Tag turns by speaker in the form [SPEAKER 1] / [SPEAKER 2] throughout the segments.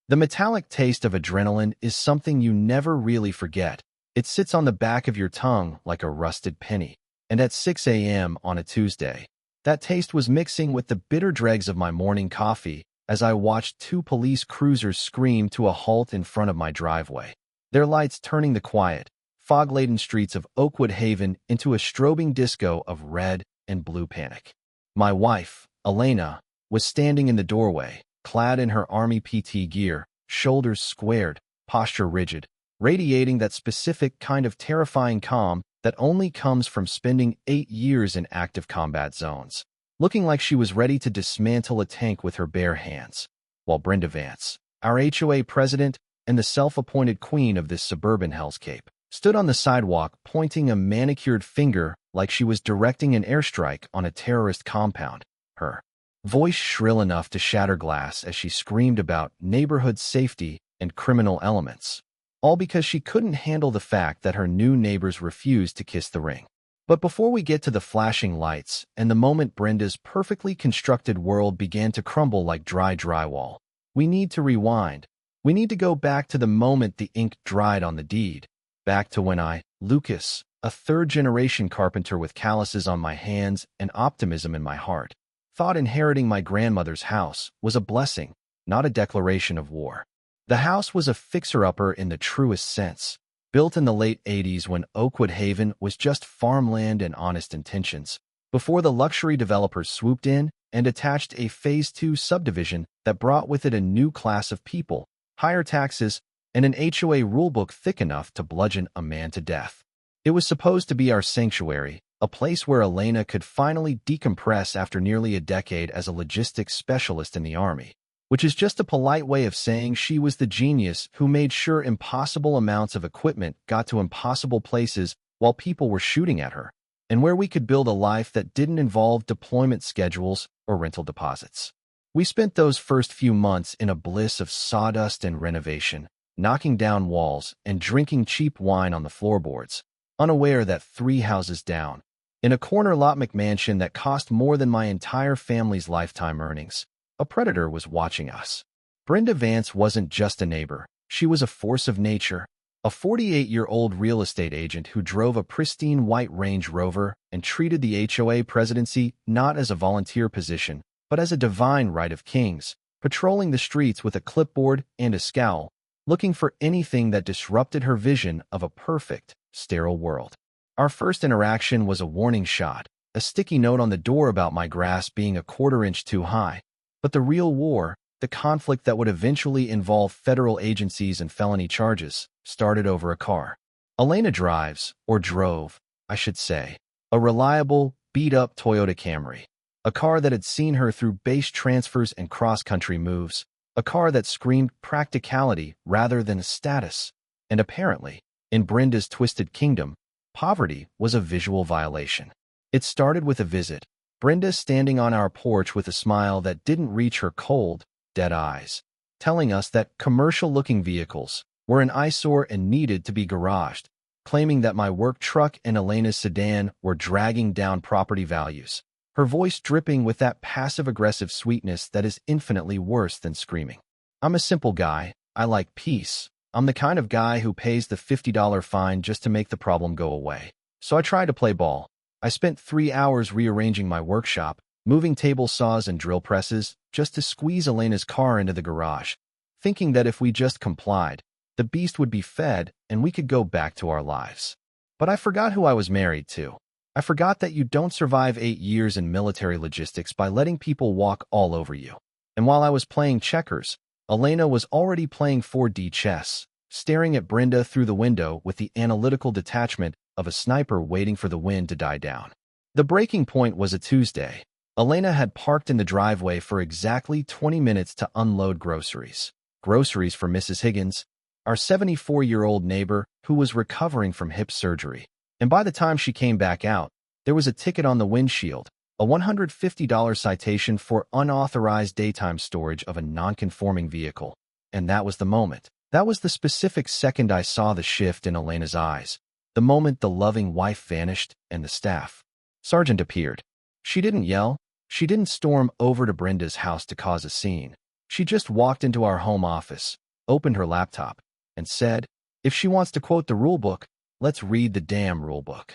[SPEAKER 1] The metallic taste of adrenaline is something you never really forget. It sits on the back of your tongue like a rusted penny. And at 6 a.m. on a Tuesday, that taste was mixing with the bitter dregs of my morning coffee as I watched two police cruisers scream to a halt in front of my driveway, their lights turning the quiet, fog-laden streets of Oakwood Haven into a strobing disco of red and blue panic. My wife, Elena, was standing in the doorway, clad in her Army PT gear, shoulders squared, posture rigid, radiating that specific kind of terrifying calm that only comes from spending 8 years in active combat zones, looking like she was ready to dismantle a tank with her bare hands, while Brenda Vance, our HOA president and the self-appointed queen of this suburban hellscape, stood on the sidewalk pointing a manicured finger like she was directing an airstrike on a terrorist compound, her voice shrill enough to shatter glass as she screamed about neighborhood safety and criminal elements, all because she couldn't handle the fact that her new neighbors refused to kiss the ring. But before we get to the flashing lights and the moment Brenda's perfectly constructed world began to crumble like dry drywall, we need to rewind. We need to go back to the moment the ink dried on the deed, back to when I, Lucas, a third-generation carpenter with calluses on my hands and optimism in my heart, thought inheriting my grandmother's house was a blessing, not a declaration of war. The house was a fixer-upper in the truest sense, built in the late 80s when Oakwood Haven was just farmland and honest intentions, before the luxury developers swooped in and attached a Phase 2 subdivision that brought with it a new class of people, higher taxes, and an HOA rulebook thick enough to bludgeon a man to death. It was supposed to be our sanctuary, a place where Elena could finally decompress after nearly a decade as a logistics specialist in the Army, which is just a polite way of saying she was the genius who made sure impossible amounts of equipment got to impossible places while people were shooting at her, and where we could build a life that didn't involve deployment schedules or rental deposits. We spent those first few months in a bliss of sawdust and renovation, knocking down walls and drinking cheap wine on the floorboards, unaware that 3 houses down, in a corner lot McMansion that cost more than my entire family's lifetime earnings, a predator was watching us. Brenda Vance wasn't just a neighbor. She was a force of nature, a 48-year-old real estate agent who drove a pristine white Range Rover and treated the HOA presidency not as a volunteer position, but as a divine right of kings, patrolling the streets with a clipboard and a scowl, looking for anything that disrupted her vision of a perfect, sterile world. Our first interaction was a warning shot, a sticky note on the door about my grass being a quarter-inch too high. But the real war, the conflict that would eventually involve federal agencies and felony charges, started over a car. Elena drives, or drove, I should say, a reliable, beat-up Toyota Camry, a car that had seen her through base transfers and cross-country moves, a car that screamed practicality rather than status, and apparently, in Brenda's twisted kingdom, poverty was a visual violation. It started with a visit, Brenda standing on our porch with a smile that didn't reach her cold, dead eyes, telling us that commercial-looking vehicles were an eyesore and needed to be garaged, claiming that my work truck and Elena's sedan were dragging down property values, her voice dripping with that passive-aggressive sweetness that is infinitely worse than screaming. I'm a simple guy. I like peace. I'm the kind of guy who pays the $50 fine just to make the problem go away. So I try to play ball. I spent 3 hours rearranging my workshop, moving table saws and drill presses, just to squeeze Elena's car into the garage, thinking that if we just complied, the beast would be fed and we could go back to our lives. But I forgot who I was married to. I forgot that you don't survive 8 years in military logistics by letting people walk all over you. And while I was playing checkers, Elena was already playing 4D chess, staring at Brenda through the window with the analytical detachment of a sniper waiting for the wind to die down. The breaking point was a Tuesday. Elena had parked in the driveway for exactly 20 minutes to unload groceries. Groceries for Mrs. Higgins, our 74-year-old neighbor who was recovering from hip surgery. And by the time she came back out, there was a ticket on the windshield, a $150 citation for unauthorized daytime storage of a non-conforming vehicle. And that was the moment. That was the specific second I saw the shift in Elena's eyes, the moment the loving wife vanished and the staff sergeant appeared. She didn't yell. She didn't storm over to Brenda's house to cause a scene. She just walked into our home office, opened her laptop, and said, "If she wants to quote the rulebook, let's read the damn rulebook."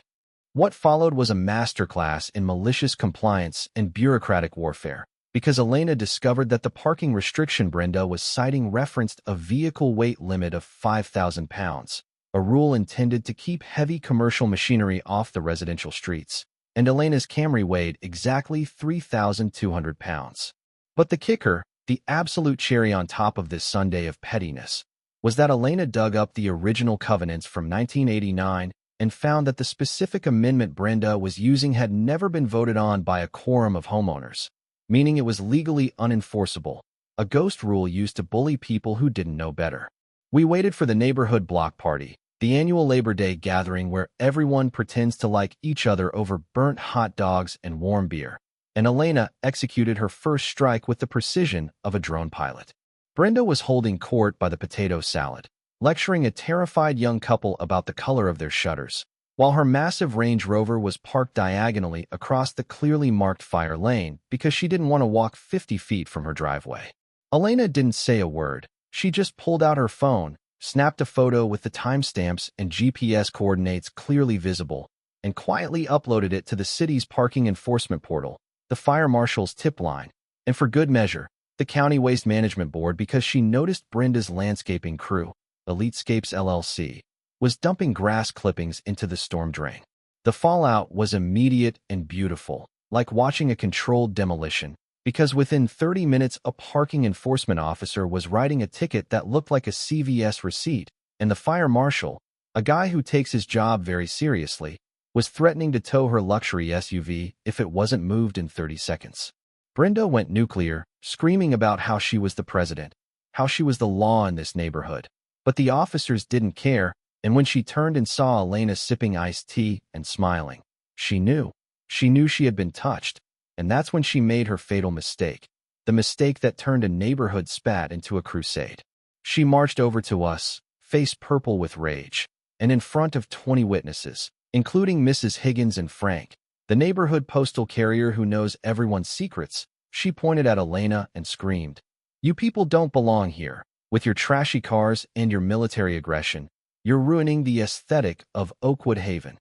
[SPEAKER 1] What followed was a masterclass in malicious compliance and bureaucratic warfare, because Elena discovered that the parking restriction Brenda was citing referenced a vehicle weight limit of 5,000 pounds, a rule intended to keep heavy commercial machinery off the residential streets, and Elena's Camry weighed exactly 3,200 pounds. But the kicker, the absolute cherry on top of this sundae of pettiness, was that Elena dug up the original covenants from 1989 and found that the specific amendment Brenda was using had never been voted on by a quorum of homeowners, meaning it was legally unenforceable, a ghost rule used to bully people who didn't know better. We waited for the neighborhood block party, the annual Labor Day gathering where everyone pretends to like each other over burnt hot dogs and warm beer, and Elena executed her first strike with the precision of a drone pilot. Brenda was holding court by the potato salad, lecturing a terrified young couple about the color of their shutters, while her massive Range Rover was parked diagonally across the clearly marked fire lane because she didn't want to walk 50 feet from her driveway. Elena didn't say a word. She just pulled out her phone, snapped a photo with the timestamps and GPS coordinates clearly visible, and quietly uploaded it to the city's parking enforcement portal, the fire marshal's tip line, and for good measure, the County Waste Management Board, because she noticed Brenda's landscaping crew, Elitescapes LLC, was dumping grass clippings into the storm drain. The fallout was immediate and beautiful, like watching a controlled demolition, because within 30 minutes a parking enforcement officer was writing a ticket that looked like a CVS receipt, and the fire marshal, a guy who takes his job very seriously, was threatening to tow her luxury SUV if it wasn't moved in 30 seconds. Brenda went nuclear, screaming about how she was the president, how she was the law in this neighborhood. But the officers didn't care, and when she turned and saw Elena sipping iced tea and smiling, she knew. She knew she had been touched, and that's when she made her fatal mistake, the mistake that turned a neighborhood spat into a crusade. She marched over to us, face purple with rage, and in front of 20 witnesses, including Mrs. Higgins and Frank, the neighborhood postal carrier who knows everyone's secrets, she pointed at Elena and screamed, "You people don't belong here. With your trashy cars and your military aggression, you're ruining the aesthetic of Oakwood Haven."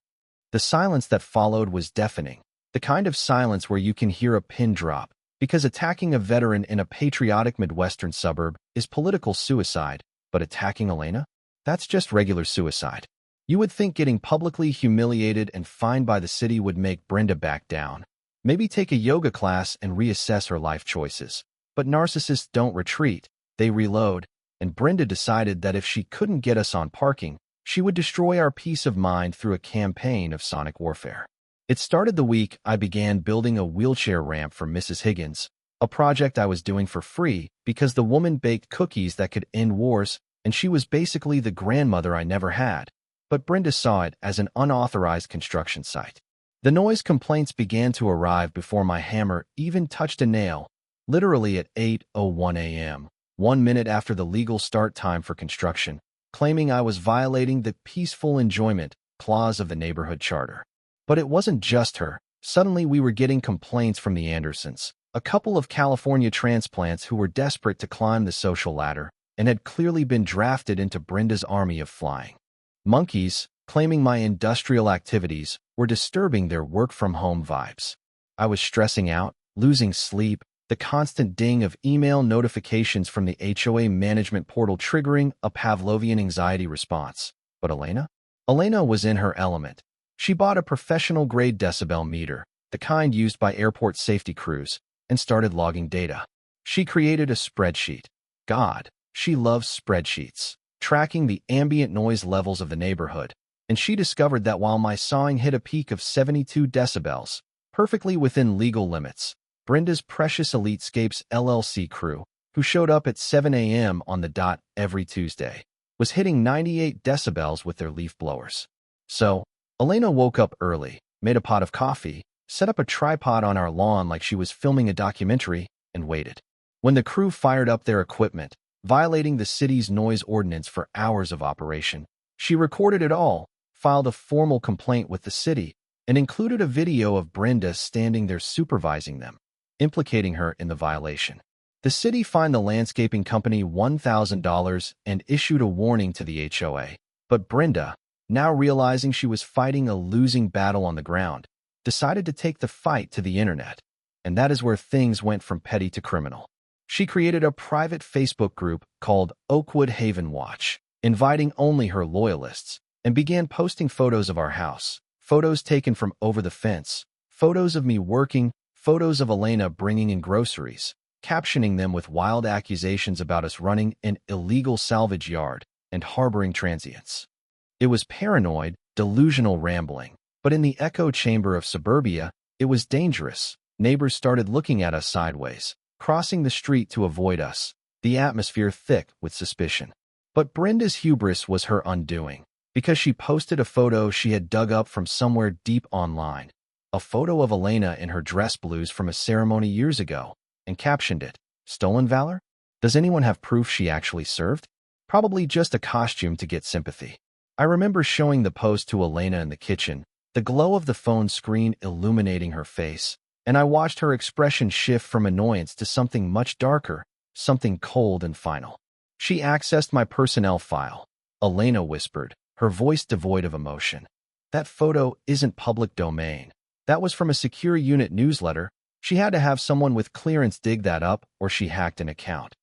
[SPEAKER 1] The silence that followed was deafening, the kind of silence where you can hear a pin drop, because attacking a veteran in a patriotic Midwestern suburb is political suicide, but attacking Elena? That's just regular suicide. You would think getting publicly humiliated and fined by the city would make Brenda back down, maybe take a yoga class and reassess her life choices. But narcissists don't retreat, they reload, and Brenda decided that if she couldn't get us on parking, she would destroy our peace of mind through a campaign of sonic warfare. It started the week I began building a wheelchair ramp for Mrs. Higgins, a project I was doing for free because the woman baked cookies that could end wars, and she was basically the grandmother I never had. But Brenda saw it as an unauthorized construction site. The noise complaints began to arrive before my hammer even touched a nail, literally at 8:01 a.m., 1 minute after the legal start time for construction, claiming I was violating the peaceful enjoyment clause of the neighborhood charter. But it wasn't just her. Suddenly we were getting complaints from the Andersons, a couple of California transplants who were desperate to climb the social ladder and had clearly been drafted into Brenda's army of flying monkeys, claiming my industrial activities were disturbing their work-from-home vibes. I was stressing out, losing sleep, the constant ding of email notifications from the HOA management portal triggering a Pavlovian anxiety response. But Elena? Elena was in her element. She bought a professional-grade decibel meter, the kind used by airport safety crews, and started logging data. She created a spreadsheet. God, she loves spreadsheets, tracking the ambient noise levels of the neighborhood, and she discovered that while my sawing hit a peak of 72 decibels, perfectly within legal limits, Brenda's precious Elitescapes LLC crew, who showed up at 7 a.m. on the dot every Tuesday, was hitting 98 decibels with their leaf blowers. So, Elena woke up early, made a pot of coffee, set up a tripod on our lawn like she was filming a documentary, and waited. When the crew fired up their equipment, violating the city's noise ordinance for hours of operation, she recorded it all, filed a formal complaint with the city, and included a video of Brenda standing there supervising them, implicating her in the violation. The city fined the landscaping company $1,000 and issued a warning to the HOA. But Brenda, now realizing she was fighting a losing battle on the ground, decided to take the fight to the internet. And that is where things went from petty to criminal. She created a private Facebook group called Oakwood Haven Watch, inviting only her loyalists, and began posting photos of our house, photos taken from over the fence, photos of me working, photos of Elena bringing in groceries, captioning them with wild accusations about us running an illegal salvage yard and harboring transients. It was paranoid, delusional rambling, but in the echo chamber of suburbia, it was dangerous. Neighbors started looking at us sideways, crossing the street to avoid us, the atmosphere thick with suspicion. But Brenda's hubris was her undoing, because she posted a photo she had dug up from somewhere deep online, a photo of Elena in her dress blues from a ceremony years ago, and captioned it, "Stolen Valor?" Does anyone have proof she actually served? Probably just a costume to get sympathy. I remember showing the post to Elena in the kitchen, the glow of the phone screen illuminating her face, and I watched her expression shift from annoyance to something much darker, something cold and final. She accessed my personnel file. Elena whispered, her voice devoid of emotion. "That photo isn't public domain. That was from a secure unit newsletter. She had to have someone with clearance dig that up, or she hacked an account."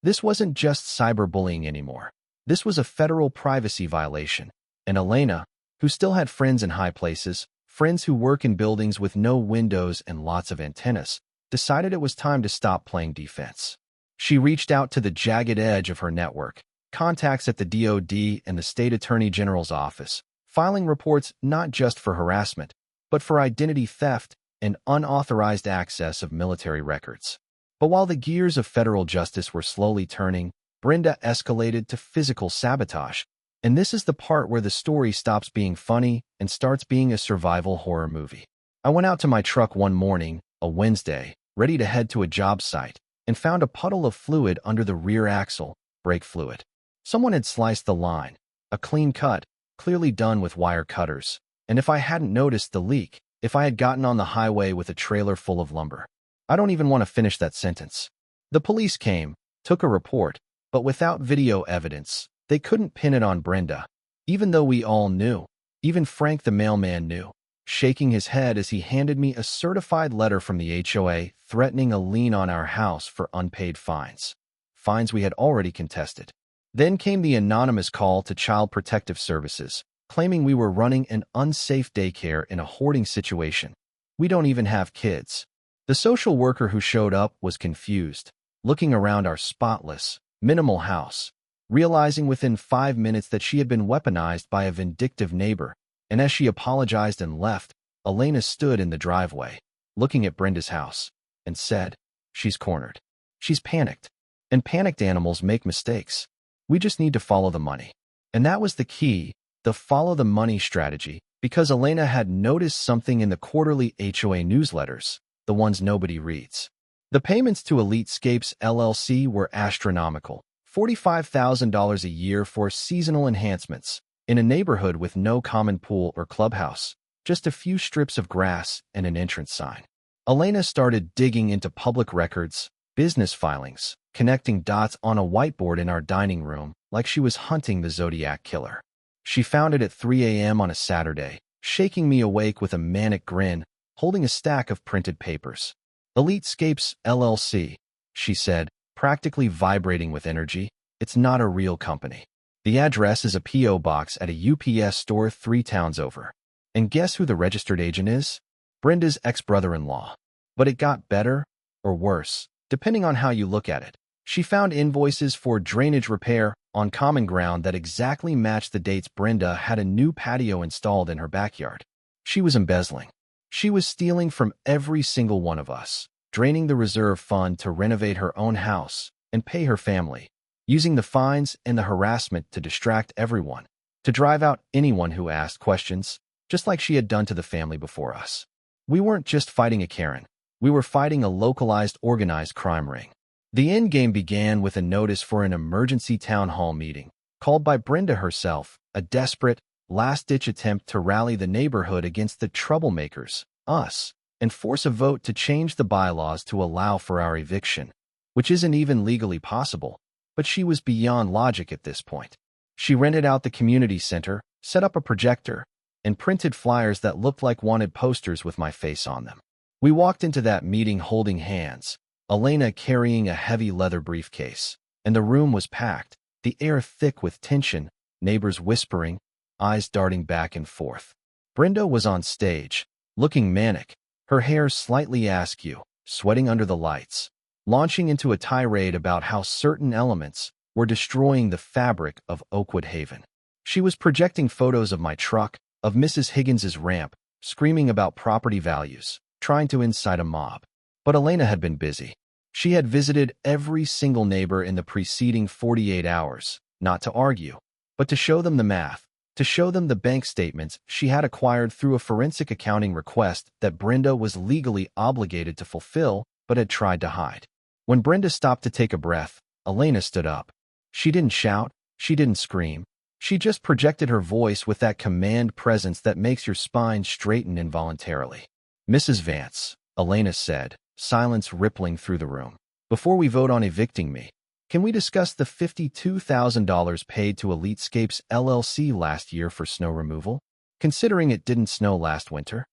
[SPEAKER 1] This wasn't just cyberbullying anymore. This was a federal privacy violation. And Elena, who still had friends in high places, friends who work in buildings with no windows and lots of antennas, decided it was time to stop playing defense. She reached out to the jagged edge of her network, contacts at the DoD and the State Attorney General's office, filing reports not just for harassment, but for identity theft and unauthorized access of military records. But while the gears of federal justice were slowly turning, Brenda escalated to physical sabotage. And this is the part where the story stops being funny and starts being a survival horror movie. I went out to my truck one morning, a Wednesday, ready to head to a job site, and found a puddle of fluid under the rear axle, brake fluid. Someone had sliced the line, a clean cut, clearly done with wire cutters. And if I hadn't noticed the leak, if I had gotten on the highway with a trailer full of lumber. I don't even want to finish that sentence. The police came, took a report, but without video evidence, they couldn't pin it on Brenda, even though we all knew. Even Frank the mailman knew, shaking his head as he handed me a certified letter from the HOA threatening a lien on our house for unpaid fines. Fines we had already contested. Then came the anonymous call to Child Protective Services, claiming we were running an unsafe daycare in a hoarding situation. We don't even have kids. The social worker who showed up was confused, looking around our spotless, minimal house, realizing within 5 minutes that she had been weaponized by a vindictive neighbor, and as she apologized and left, Elena stood in the driveway, looking at Brenda's house, and said, "She's cornered. She's panicked. And panicked animals make mistakes. We just need to follow the money." And that was the key, the follow the money strategy, because Elena had noticed something in the quarterly HOA newsletters, the ones nobody reads. The payments to Elitescapes LLC were astronomical. $45,000 a year for seasonal enhancements, in a neighborhood with no common pool or clubhouse, just a few strips of grass and an entrance sign. Elena started digging into public records, business filings, connecting dots on a whiteboard in our dining room like she was hunting the Zodiac killer. She found it at 3 a.m. on a Saturday, shaking me awake with a manic grin, holding a stack of printed papers. "Elitescapes LLC," she said, practically vibrating with energy. "It's not a real company. The address is a P.O. box at a UPS store 3 towns over. And guess who the registered agent is? Brenda's ex-brother-in-law." But it got better, or worse, depending on how you look at it. She found invoices for drainage repair on common ground that exactly matched the dates Brenda had a new patio installed in her backyard. She was embezzling. She was stealing from every single one of us, draining the reserve fund to renovate her own house and pay her family, using the fines and the harassment to distract everyone, to drive out anyone who asked questions, just like she had done to the family before us. We weren't just fighting a Karen. We were fighting a localized, organized crime ring. The endgame began with a notice for an emergency town hall meeting, called by Brenda herself, a desperate, last-ditch attempt to rally the neighborhood against the troublemakers, us, and force a vote to change the bylaws to allow for our eviction. which isn't even legally possible, but she was beyond logic at this point. She rented out the community center, set up a projector, and printed flyers that looked like wanted posters with my face on them. We walked into that meeting holding hands, Elena carrying a heavy leather briefcase, and the room was packed, the air thick with tension, neighbors whispering, eyes darting back and forth. Brenda was on stage, looking manic, her hair slightly askew, sweating under the lights, launching into a tirade about how certain elements were destroying the fabric of Oakwood Haven. She was projecting photos of my truck, of Mrs. Higgins's ramp, screaming about property values, trying to incite a mob. But Elena had been busy. She had visited every single neighbor in the preceding 48 hours, not to argue, but to show them the math, to show them the bank statements she had acquired through a forensic accounting request that Brenda was legally obligated to fulfill but had tried to hide. When Brenda stopped to take a breath, Elena stood up. She didn't shout, she didn't scream. She just projected her voice with that command presence that makes your spine straighten involuntarily. "Mrs. Vance," Elena said, silence rippling through the room. "Before we vote on evicting me, can we discuss the $52,000 paid to Elitescapes LLC last year for snow removal, considering it didn't snow last winter?"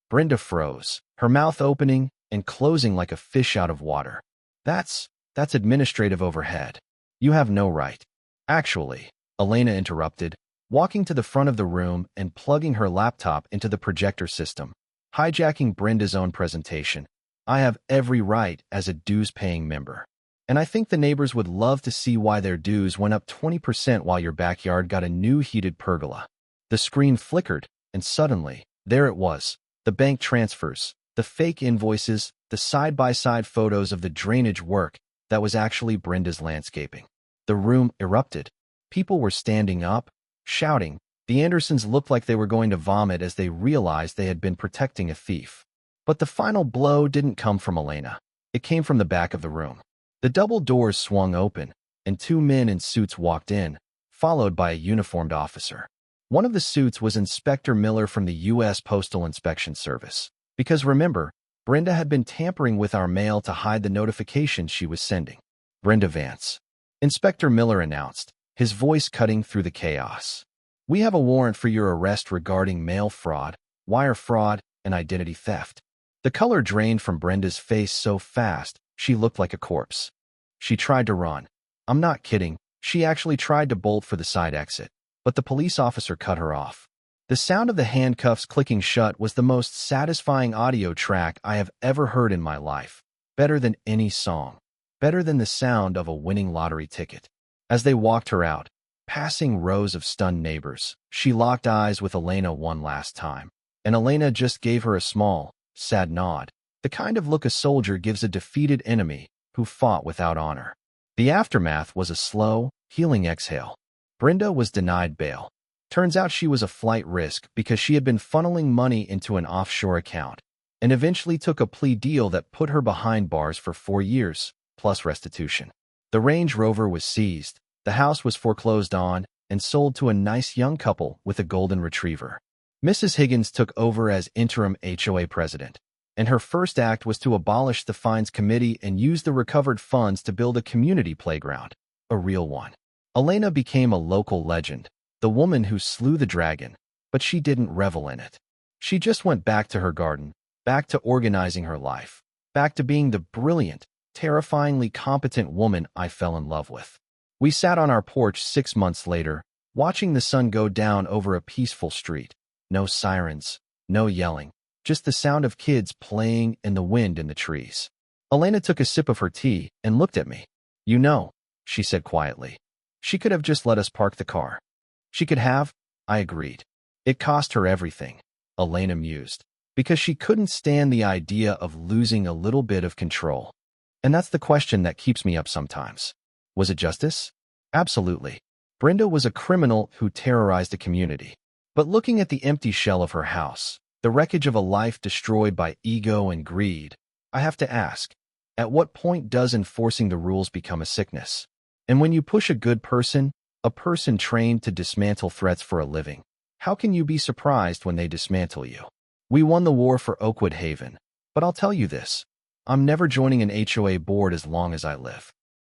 [SPEAKER 1] Brenda froze, her mouth opening and closing like a fish out of water. That's administrative overhead. You have no right." "Actually," Elena interrupted, walking to the front of the room and plugging her laptop into the projector system, hijacking Brenda's own presentation, "I have every right as a dues-paying member. And I think the neighbors would love to see why their dues went up 20% while your backyard got a new heated pergola." The screen flickered, and suddenly, there it was, the bank transfers, the fake invoices, the side-by-side photos of the drainage work that was actually Brenda's landscaping. The room erupted. People were standing up, shouting. The Andersons looked like they were going to vomit as they realized they had been protecting a thief. But the final blow didn't come from Elena. It came from the back of the room. The double doors swung open, and two men in suits walked in, followed by a uniformed officer. One of the suits was Inspector Miller from the U.S. Postal Inspection Service. Because remember, Brenda had been tampering with our mail to hide the notifications she was sending. "Brenda Vance," Inspector Miller announced, his voice cutting through the chaos. "We have a warrant for your arrest regarding mail fraud, wire fraud, and identity theft." The color drained from Brenda's face so fast, she looked like a corpse. She tried to run. I'm not kidding, she actually tried to bolt for the side exit, but the police officer cut her off. The sound of the handcuffs clicking shut was the most satisfying audio track I have ever heard in my life. Better than any song. Better than the sound of a winning lottery ticket. As they walked her out, passing rows of stunned neighbors, she locked eyes with Elena one last time, and Elena just gave her a small, sad nod, the kind of look a soldier gives a defeated enemy who fought without honor. The aftermath was a slow, healing exhale. Brenda was denied bail. Turns out she was a flight risk because she had been funneling money into an offshore account, and eventually took a plea deal that put her behind bars for 4 years, plus restitution. The Range Rover was seized, the house was foreclosed on, and sold to a nice young couple with a golden retriever. Mrs. Higgins took over as interim HOA president, and her first act was to abolish the fines committee and use the recovered funds to build a community playground, a real one. Elena became a local legend, the woman who slew the dragon, but she didn't revel in it. She just went back to her garden, back to organizing her life, back to being the brilliant, terrifyingly competent woman I fell in love with. We sat on our porch 6 months later, watching the sun go down over a peaceful street. No sirens, no yelling, just the sound of kids playing and the wind in the trees. Elena took a sip of her tea and looked at me. "You know," she said quietly, "she could have just let us park the car." "She could have," I agreed. "It cost her everything," Elena mused, "because she couldn't stand the idea of losing a little bit of control. And that's the question that keeps me up sometimes. Was it justice? Absolutely. Brenda was a criminal who terrorized a community. But looking at the empty shell of her house, the wreckage of a life destroyed by ego and greed, I have to ask, at what point does enforcing the rules become a sickness? And when you push a good person, a person trained to dismantle threats for a living, how can you be surprised when they dismantle you? We won the war for Oakwood Haven, but I'll tell you this. I'm never joining an HOA board as long as I live.